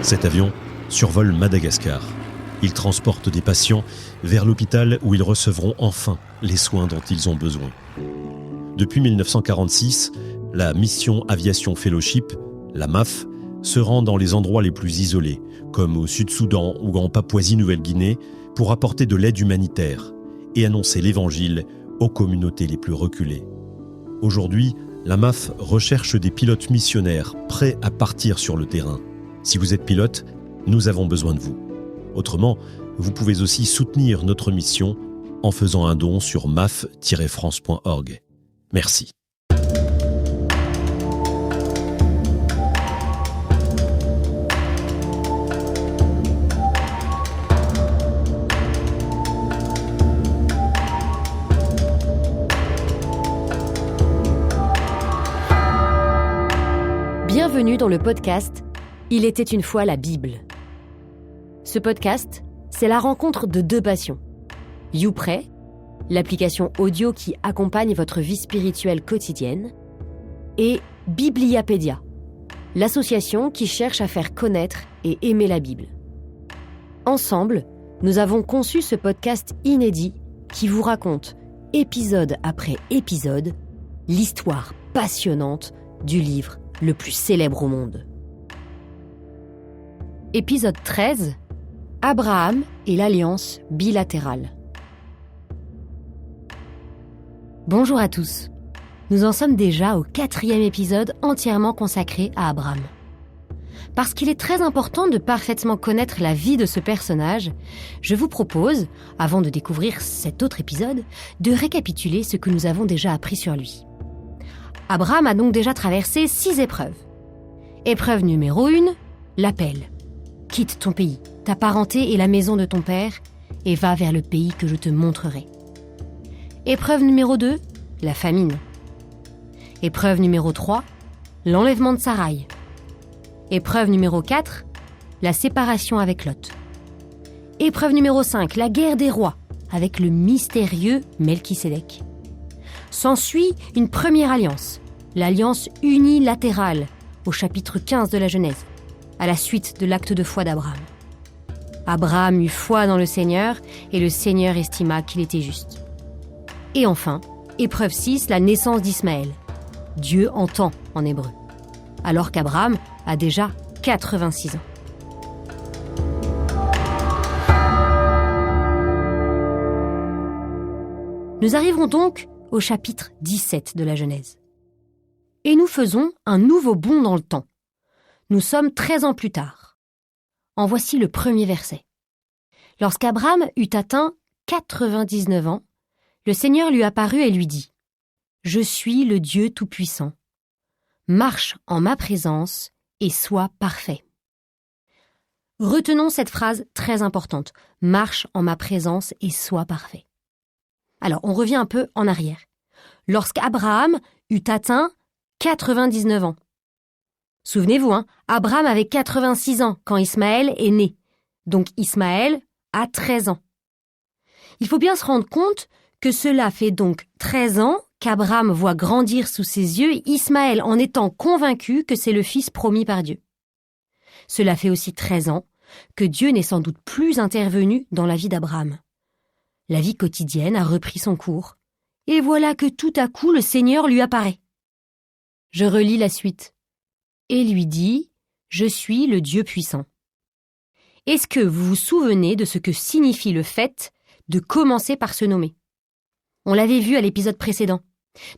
Cet avion survole Madagascar. Il transporte des patients vers l'hôpital où ils recevront enfin les soins dont ils ont besoin. Depuis 1946, la Mission Aviation Fellowship, la MAF, se rend dans les endroits les plus isolés, comme au Sud-Soudan ou en Papouasie-Nouvelle-Guinée, pour apporter de l'aide humanitaire et annoncer l'Évangile aux communautés les plus reculées. Aujourd'hui, la MAF recherche des pilotes missionnaires prêts à partir sur le terrain. Si vous êtes pilote, nous avons besoin de vous. Autrement, vous pouvez aussi soutenir notre mission en faisant un don sur maf-france.org. Merci. Bienvenue dans le podcast « Il était une fois la Bible ». Ce podcast, c'est la rencontre de deux passions. YouPray, l'application audio qui accompagne votre vie spirituelle quotidienne, et Bibliapédia, l'association qui cherche à faire connaître et aimer la Bible. Ensemble, nous avons conçu ce podcast inédit qui vous raconte, épisode après épisode, l'histoire passionnante du livre le plus célèbre au monde. Épisode 13, Abraham et l'alliance bilatérale. Bonjour à tous. Nous en sommes déjà au 4e épisode entièrement consacré à Abraham. Parce qu'il est très important de parfaitement connaître la vie de ce personnage, je vous propose, avant de découvrir cet autre épisode, de récapituler ce que nous avons déjà appris sur lui. Abraham a donc déjà traversé 6 épreuves. Épreuve numéro 1, l'appel. Quitte ton pays, ta parenté et la maison de ton père, et va vers le pays que je te montrerai. Épreuve numéro 2, la famine. Épreuve numéro 3, l'enlèvement de Saraï. Épreuve numéro 4, la séparation avec Lot. Épreuve numéro 5, la guerre des rois, avec le mystérieux Melchisédek. S'ensuit une première alliance, l'alliance unilatérale, au chapitre 15 de la Genèse, à la suite de l'acte de foi d'Abraham. Abraham eut foi dans le Seigneur, et le Seigneur estima qu'il était juste. Et enfin, épreuve 6, la naissance d'Ismaël. Dieu entend en hébreu, alors qu'Abraham a déjà 86 ans. Nous arriverons donc au chapitre 17 de la Genèse. Et nous faisons un nouveau bond dans le temps. Nous sommes 13 ans plus tard. En voici le premier verset. Lorsqu'Abraham eut atteint 99 ans, le Seigneur lui apparut et lui dit : « Je suis le Dieu Tout-Puissant. Marche en ma présence et sois parfait. » Retenons cette phrase très importante. Marche en ma présence et sois parfait. Alors, on revient un peu en arrière. Lorsqu'Abraham eut atteint 99 ans. Souvenez-vous, Abraham avait 86 ans quand Ismaël est né. Donc Ismaël a 13 ans. Il faut bien se rendre compte que cela fait donc 13 ans qu'Abraham voit grandir sous ses yeux Ismaël en étant convaincu que c'est le fils promis par Dieu. Cela fait aussi 13 ans que Dieu n'est sans doute plus intervenu dans la vie d'Abraham. La vie quotidienne a repris son cours, et voilà que tout à coup le Seigneur lui apparaît. Je relis la suite. Et lui dit : « Je suis le Dieu puissant. » Est-ce que vous vous souvenez de ce que signifie le fait de commencer par se nommer ? On l'avait vu à l'épisode précédent.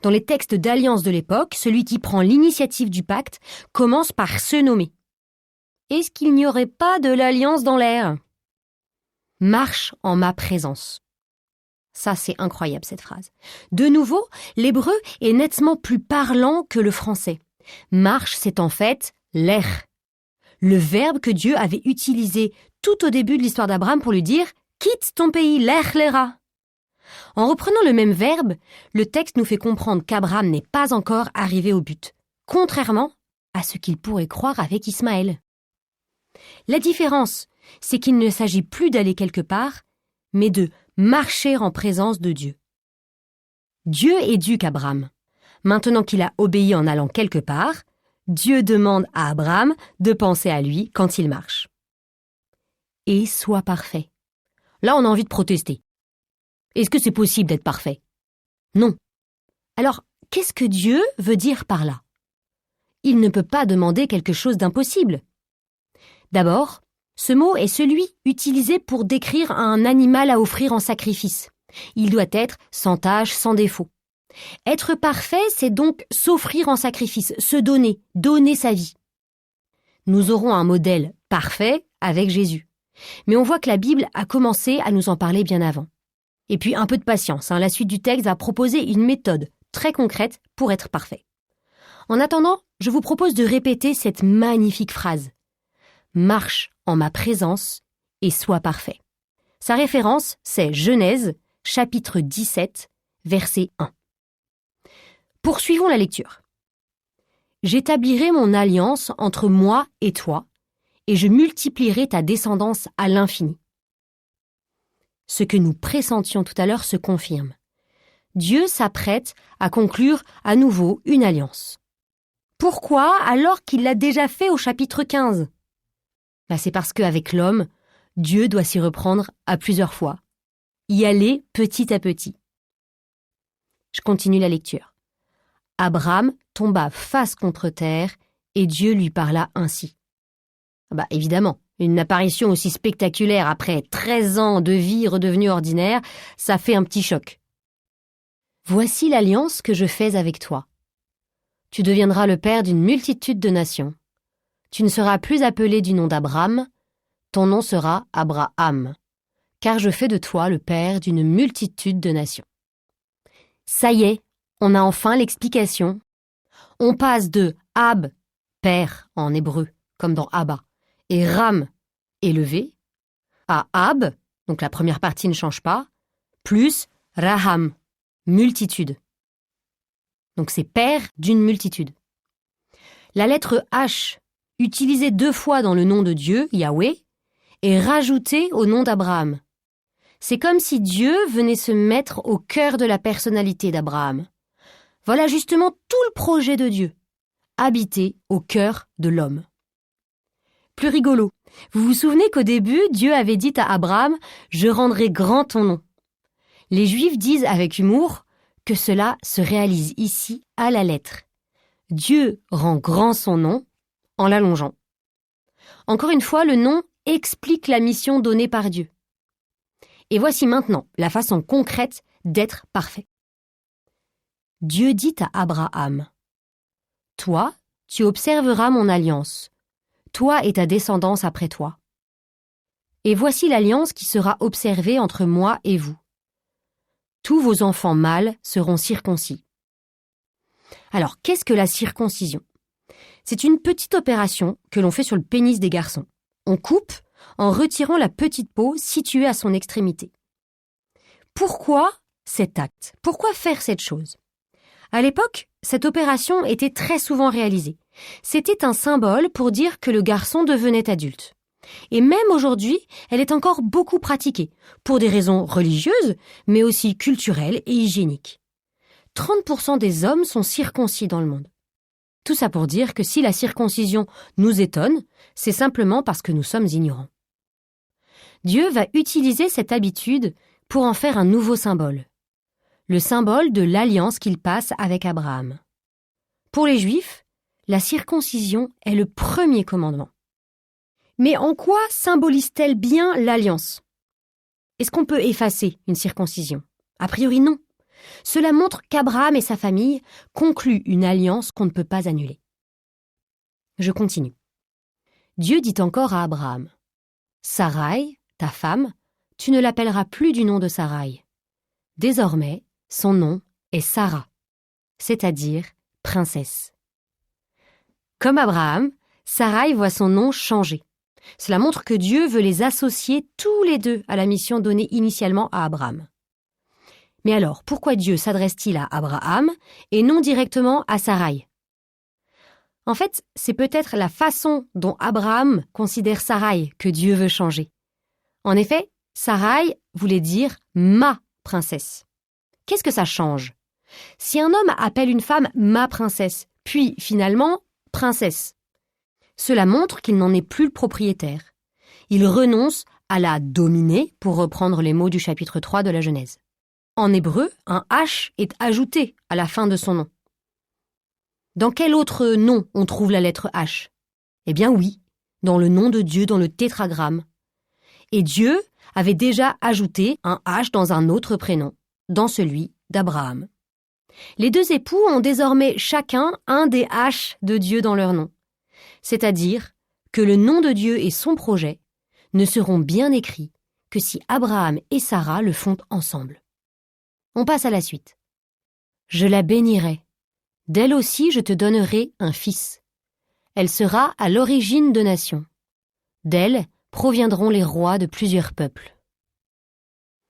Dans les textes d'alliance de l'époque, celui qui prend l'initiative du pacte commence par se nommer. Est-ce qu'il n'y aurait pas de l'alliance dans l'air ? Marche en ma présence. Ça, c'est incroyable, cette phrase. De nouveau, l'hébreu est nettement plus parlant que le français. Marche, c'est en fait l'air. Le verbe que Dieu avait utilisé tout au début de l'histoire d'Abraham pour lui dire « Quitte ton pays, lech lera ». En reprenant le même verbe, le texte nous fait comprendre qu'Abraham n'est pas encore arrivé au but, contrairement à ce qu'il pourrait croire avec Ismaël. La différence, c'est qu'il ne s'agit plus d'aller quelque part, mais de marcher en présence de Dieu. Dieu éduque Abraham. Maintenant qu'il a obéi en allant quelque part, Dieu demande à Abraham de penser à lui quand il marche. Et sois parfait. Là, on a envie de protester. Est-ce que c'est possible d'être parfait? Non. Alors, qu'est-ce que Dieu veut dire par là? Il ne peut pas demander quelque chose d'impossible. D'abord, ce mot est celui utilisé pour décrire un animal à offrir en sacrifice. Il doit être sans tache, sans défaut. Être parfait, c'est donc s'offrir en sacrifice, se donner, donner sa vie. Nous aurons un modèle parfait avec Jésus. Mais on voit que la Bible a commencé à nous en parler bien avant. Et puis un peu de patience, la suite du texte va proposer une méthode très concrète pour être parfait. En attendant, je vous propose de répéter cette magnifique phrase. Marche en ma présence et sois parfait. Sa référence, c'est Genèse, chapitre 17, verset 1. Poursuivons la lecture. J'établirai mon alliance entre moi et toi, et je multiplierai ta descendance à l'infini. Ce que nous pressentions tout à l'heure se confirme. Dieu s'apprête à conclure à nouveau une alliance. Pourquoi alors qu'il l'a déjà fait au chapitre 15 ? C'est parce qu'avec l'homme, Dieu doit s'y reprendre à plusieurs fois. Y aller petit à petit. Je continue la lecture. Abraham tomba face contre terre et Dieu lui parla ainsi. Évidemment, une apparition aussi spectaculaire après 13 ans de vie redevenue ordinaire, ça fait un petit choc. Voici l'alliance que je fais avec toi. Tu deviendras le père d'une multitude de nations. Tu ne seras plus appelé du nom d'Abraham, ton nom sera Abraham, car je fais de toi le père d'une multitude de nations. Ça y est, on a enfin l'explication. On passe de Ab, père en hébreu, comme dans Abba, et Ram, élevé, à Ab, donc la première partie ne change pas, plus Raham, multitude. Donc c'est père d'une multitude. La lettre H, utilisée 2 fois dans le nom de Dieu, Yahweh, est rajoutée au nom d'Abraham. C'est comme si Dieu venait se mettre au cœur de la personnalité d'Abraham. Voilà justement tout le projet de Dieu, habiter au cœur de l'homme. Plus rigolo, vous vous souvenez qu'au début, Dieu avait dit à Abraham « Je rendrai grand ton nom ». Les Juifs disent avec humour que cela se réalise ici à la lettre. Dieu rend grand son nom en l'allongeant. Encore une fois, le nom explique la mission donnée par Dieu. Et voici maintenant la façon concrète d'être parfait. Dieu dit à Abraham, « Toi, tu observeras mon alliance, toi et ta descendance après toi. Et voici l'alliance qui sera observée entre moi et vous. Tous vos enfants mâles seront circoncis. » Alors, qu'est-ce que la circoncision ? C'est une petite opération que l'on fait sur le pénis des garçons. On coupe en retirant la petite peau située à son extrémité. Pourquoi cet acte ? Pourquoi faire cette chose ? À l'époque, cette opération était très souvent réalisée. C'était un symbole pour dire que le garçon devenait adulte. Et même aujourd'hui, elle est encore beaucoup pratiquée, pour des raisons religieuses, mais aussi culturelles et hygiéniques. 30% des hommes sont circoncis dans le monde. Tout ça pour dire que si la circoncision nous étonne, c'est simplement parce que nous sommes ignorants. Dieu va utiliser cette habitude pour en faire un nouveau symbole. Le symbole de l'alliance qu'il passe avec Abraham. Pour les Juifs, la circoncision est le premier commandement. Mais en quoi symbolise-t-elle bien l'alliance ? Est-ce qu'on peut effacer une circoncision ? A priori non. Cela montre qu'Abraham et sa famille concluent une alliance qu'on ne peut pas annuler. Je continue. Dieu dit encore à Abraham, « Sarai, ta femme, tu ne l'appelleras plus du nom de Sarai. Désormais, son nom est Sarah, c'est-à-dire princesse. » Comme Abraham, Sarai voit son nom changer. Cela montre que Dieu veut les associer tous les deux à la mission donnée initialement à Abraham. Mais alors, pourquoi Dieu s'adresse-t-il à Abraham et non directement à Sarai ? En fait, c'est peut-être la façon dont Abraham considère Sarai que Dieu veut changer. En effet, Sarai voulait dire « ma princesse ». Qu'est-ce que ça change ? Si un homme appelle une femme « ma princesse », puis finalement, princesse. Cela montre qu'il n'en est plus le propriétaire. Il renonce à la dominer, pour reprendre les mots du chapitre 3 de la Genèse. En hébreu, un H est ajouté à la fin de son nom. Dans quel autre nom on trouve la lettre H ? Eh bien oui, dans le nom de Dieu, dans le tétragramme. Et Dieu avait déjà ajouté un H dans un autre prénom, dans celui d'Abraham. Les deux époux ont désormais chacun un des H de Dieu dans leur nom. C'est-à-dire que le nom de Dieu et son projet ne seront bien écrits que si Abraham et Sarah le font ensemble. On passe à la suite. Je la bénirai. D'elle aussi je te donnerai un fils. Elle sera à l'origine de nations. D'elle proviendront les rois de plusieurs peuples.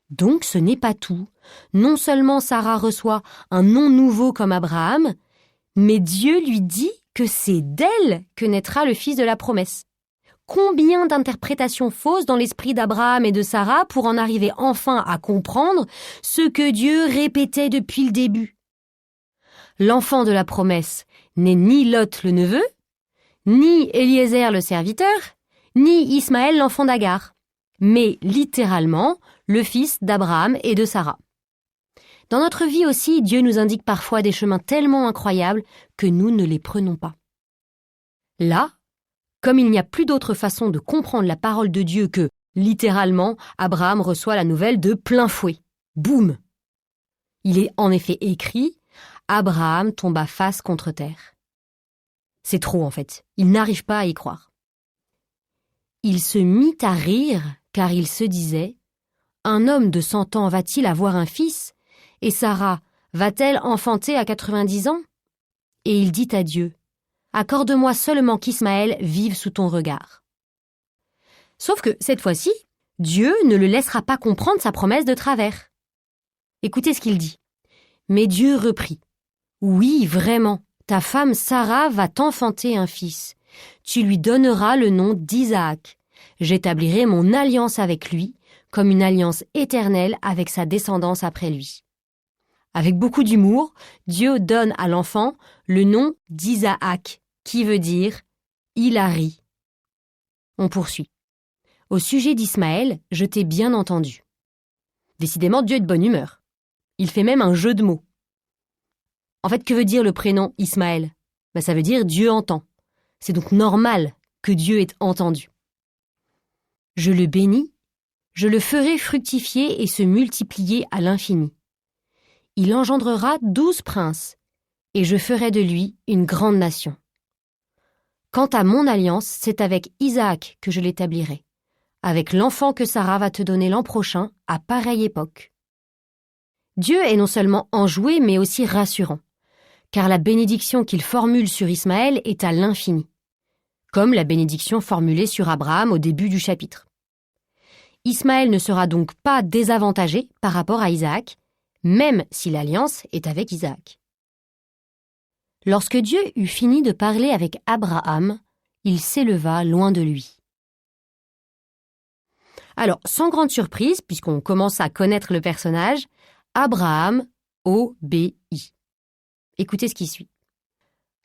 Donc ce n'est pas tout. Non seulement Sarah reçoit un nom nouveau comme Abraham, mais Dieu lui dit que c'est d'elle que naîtra le fils de la promesse. Combien d'interprétations fausses dans l'esprit d'Abraham et de Sarah pour en arriver enfin à comprendre ce que Dieu répétait depuis le début. L'enfant de la promesse n'est ni Lot le neveu, ni Éliézer le serviteur, ni Ismaël l'enfant d'Agar, mais littéralement le fils d'Abraham et de Sarah. Dans notre vie aussi, Dieu nous indique parfois des chemins tellement incroyables que nous ne les prenons pas. Là, comme il n'y a plus d'autre façon de comprendre la parole de Dieu que, littéralement, Abraham reçoit la nouvelle de plein fouet. Boum ! Il est en effet écrit « Abraham tomba face contre terre ». C'est trop en fait, il n'arrive pas à y croire. Il se mit à rire car il se disait « Un homme de 100 ans va-t-il avoir un fils ? Et Sarah va-t-elle enfanter à 90 ans ?» Et il dit à Dieu « Accorde-moi seulement qu'Ismaël vive sous ton regard. » Sauf que, cette fois-ci, Dieu ne le laissera pas comprendre sa promesse de travers. Écoutez ce qu'il dit. Mais Dieu reprit. « Oui, vraiment, ta femme Sarah va t'enfanter un fils. Tu lui donneras le nom d'Isaac. J'établirai mon alliance avec lui, comme une alliance éternelle avec sa descendance après lui. » Avec beaucoup d'humour, Dieu donne à l'enfant le nom d'Isaac, qui veut dire « il a ri ». On poursuit. Au sujet d'Ismaël, je t'ai bien entendu. Décidément, Dieu est de bonne humeur. Il fait même un jeu de mots. En fait, que veut dire le prénom Ismaël ? Ça veut dire Dieu entend. C'est donc normal que Dieu ait entendu. Je le bénis, je le ferai fructifier et se multiplier à l'infini. Il engendrera 12 princes, et je ferai de lui une grande nation. Quant à mon alliance, c'est avec Isaac que je l'établirai, avec l'enfant que Sarah va te donner l'an prochain, à pareille époque. Dieu est non seulement enjoué, mais aussi rassurant, car la bénédiction qu'il formule sur Ismaël est à l'infini, comme la bénédiction formulée sur Abraham au début du chapitre. Ismaël ne sera donc pas désavantagé par rapport à Isaac, même si l'alliance est avec Isaac. Lorsque Dieu eut fini de parler avec Abraham, il s'éleva loin de lui. Alors, sans grande surprise, puisqu'on commence à connaître le personnage, Abraham obéit. Écoutez ce qui suit.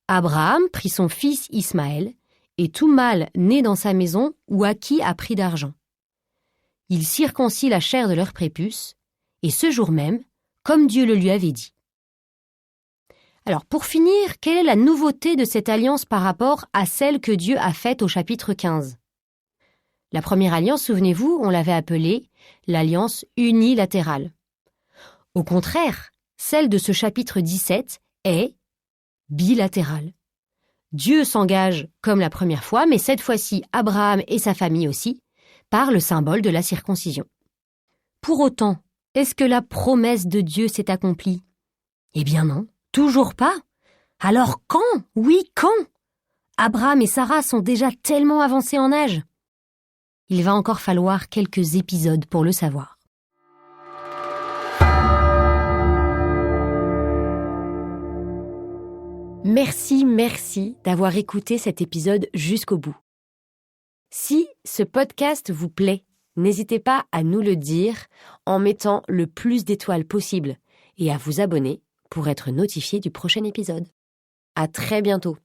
Abraham prit son fils Ismaël, et tout mâle né dans sa maison ou acquis à prix d'argent. Il circoncit la chair de leur prépuce, et ce jour même, comme Dieu le lui avait dit. Alors, pour finir, quelle est la nouveauté de cette alliance par rapport à celle que Dieu a faite au chapitre 15 ? La première alliance, souvenez-vous, on l'avait appelée l'alliance unilatérale. Au contraire, celle de ce chapitre 17 est bilatérale. Dieu s'engage comme la première fois, mais cette fois-ci Abraham et sa famille aussi, par le symbole de la circoncision. Pour autant, est-ce que la promesse de Dieu s'est accomplie ? Eh bien non, toujours pas. Alors quand ? Oui, quand ? Abraham et Sarah sont déjà tellement avancés en âge. Il va encore falloir quelques épisodes pour le savoir. Merci d'avoir écouté cet épisode jusqu'au bout. Si ce podcast vous plaît, n'hésitez pas à nous le dire en mettant le plus d'étoiles possible et à vous abonner pour être notifié du prochain épisode. À très bientôt.